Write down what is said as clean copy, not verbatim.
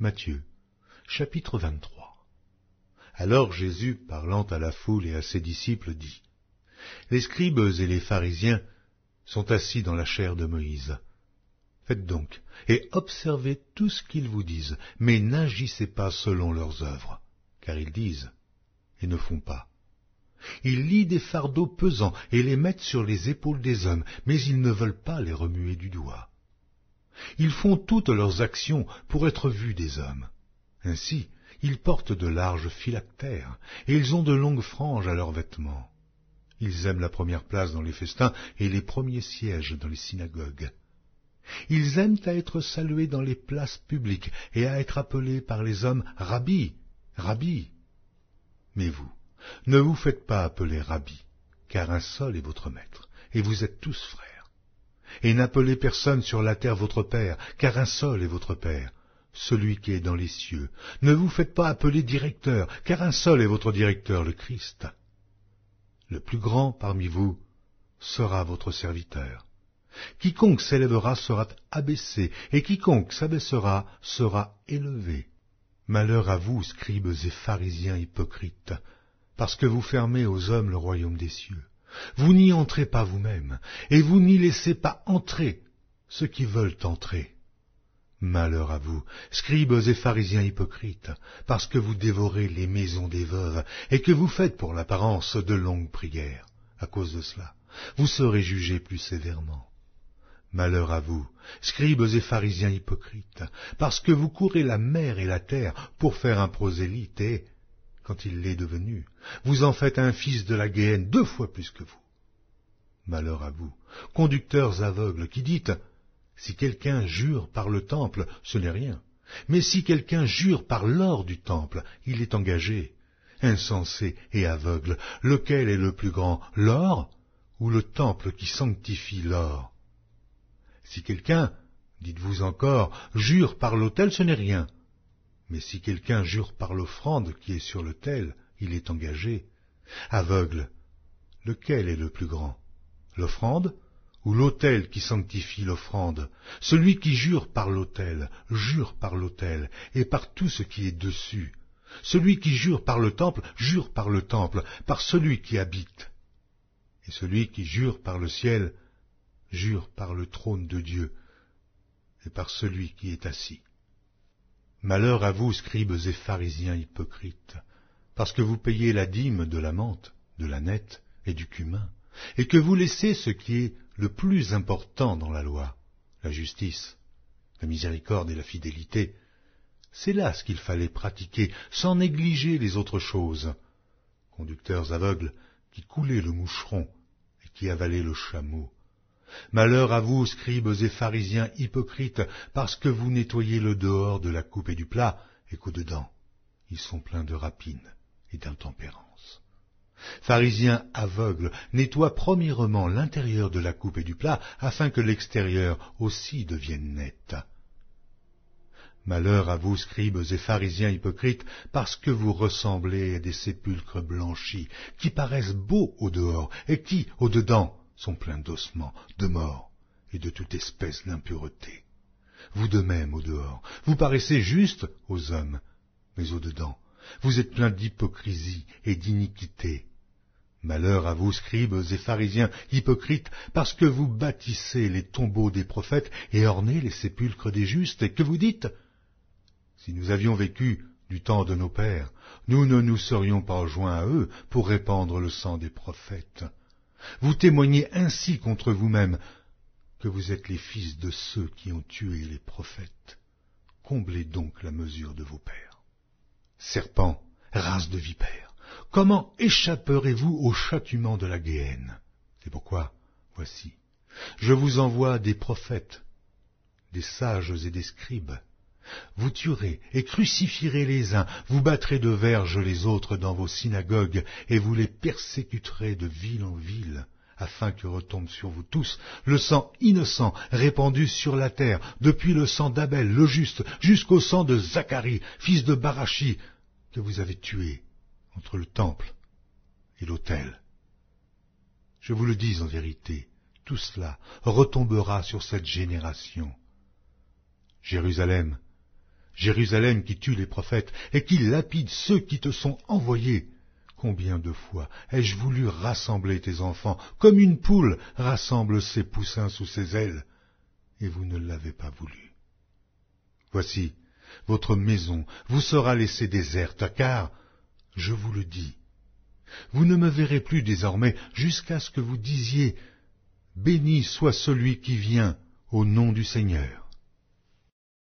Matthieu, chapitre 23. Alors Jésus, parlant à la foule et à ses disciples, dit : Les scribes et les pharisiens sont assis dans la chaire de Moïse. Faites donc, et observez tout ce qu'ils vous disent, mais n'agissez pas selon leurs œuvres, car ils disent et ne font pas. Ils lient des fardeaux pesants et les mettent sur les épaules des hommes, mais ils ne veulent pas les remuer du doigt. Ils font toutes leurs actions pour être vus des hommes. Ainsi, ils portent de larges phylactères, et ils ont de longues franges à leurs vêtements. Ils aiment la première place dans les festins et les premiers sièges dans les synagogues. Ils aiment à être salués dans les places publiques et à être appelés par les hommes « Rabbi, Rabbi ». Mais vous, ne vous faites pas appeler Rabbi, car un seul est votre maître, et vous êtes tous frères. Et n'appelez personne sur la terre votre Père, car un seul est votre Père, celui qui est dans les cieux. Ne vous faites pas appeler directeur, car un seul est votre directeur, le Christ. Le plus grand parmi vous sera votre serviteur. Quiconque s'élèvera sera abaissé, et quiconque s'abaissera sera élevé. Malheur à vous, scribes et pharisiens hypocrites, parce que vous fermez aux hommes le royaume des cieux. Vous n'y entrez pas vous-même, et vous n'y laissez pas entrer ceux qui veulent entrer. Malheur à vous, scribes et pharisiens hypocrites, parce que vous dévorez les maisons des veuves, et que vous faites pour l'apparence de longues prières. À cause de cela, vous serez jugés plus sévèrement. Malheur à vous, scribes et pharisiens hypocrites, parce que vous courez la mer et la terre pour faire un prosélyte, et, quand il l'est devenu, vous en faites un fils de la Géhenne 2 fois plus que vous. Malheur à vous, conducteurs aveugles, qui dites : si quelqu'un jure par le temple, ce n'est rien, mais si quelqu'un jure par l'or du temple, il est engagé. Insensé et aveugle, lequel est le plus grand, l'or ou le temple qui sanctifie l'or ? Si quelqu'un, dites-vous encore, jure par l'autel, ce n'est rien. Mais si quelqu'un jure par l'offrande qui est sur l'autel, il est engagé. Aveugle, lequel est le plus grand, l'offrande ou l'autel qui sanctifie l'offrande ? Celui qui jure par l'autel, jure par l'autel et par tout ce qui est dessus. Celui qui jure par le temple, jure par le temple, par celui qui habite. Et celui qui jure par le ciel, jure par le trône de Dieu et par celui qui est assis. Malheur à vous, scribes et pharisiens hypocrites, parce que vous payez la dîme de la menthe, de la nette et du cumin, et que vous laissez ce qui est le plus important dans la loi, la justice, la miséricorde et la fidélité. C'est là ce qu'il fallait pratiquer, sans négliger les autres choses. Conducteurs aveugles qui coulaient le moucheron et qui avalaient le chameau. Malheur à vous, scribes et pharisiens hypocrites, parce que vous nettoyez le dehors de la coupe et du plat, et qu'au-dedans, ils sont pleins de rapine et d'intempérance. Pharisiens aveugles, nettoie premièrement l'intérieur de la coupe et du plat, afin que l'extérieur aussi devienne net. Malheur à vous, scribes et pharisiens hypocrites, parce que vous ressemblez à des sépulcres blanchis, qui paraissent beaux au dehors, et qui, au dedans, sont pleins d'ossements, de morts et de toute espèce d'impureté. Vous de même, au dehors, vous paraissez justes aux hommes, mais au dedans, vous êtes pleins d'hypocrisie et d'iniquité. Malheur à vous, scribes et pharisiens hypocrites, parce que vous bâtissez les tombeaux des prophètes et ornez les sépulcres des justes, et que vous dites : si nous avions vécu du temps de nos pères, nous ne nous serions pas joints à eux pour répandre le sang des prophètes. Vous témoignez ainsi contre vous-même que vous êtes les fils de ceux qui ont tué les prophètes. Comblez donc la mesure de vos pères. Serpents, race de vipères, comment échapperez-vous au châtiment de la Géhenne ? C'est pourquoi, voici, je vous envoie des prophètes, des sages et des scribes. Vous tuerez et crucifierez les uns, vous battrez de verges les autres dans vos synagogues, et vous les persécuterez de ville en ville, afin que retombe sur vous tous le sang innocent répandu sur la terre, depuis le sang d'Abel le juste, jusqu'au sang de Zacharie, fils de Barachi, que vous avez tué entre le temple et l'autel. Je vous le dis en vérité, tout cela retombera sur cette génération. Jérusalem, Jérusalem qui tue les prophètes et qui lapide ceux qui te sont envoyés. Combien de fois ai-je voulu rassembler tes enfants, comme une poule rassemble ses poussins sous ses ailes, et vous ne l'avez pas voulu. Voici, votre maison vous sera laissée déserte, car, je vous le dis, vous ne me verrez plus désormais jusqu'à ce que vous disiez « Béni soit celui qui vient au nom du Seigneur ».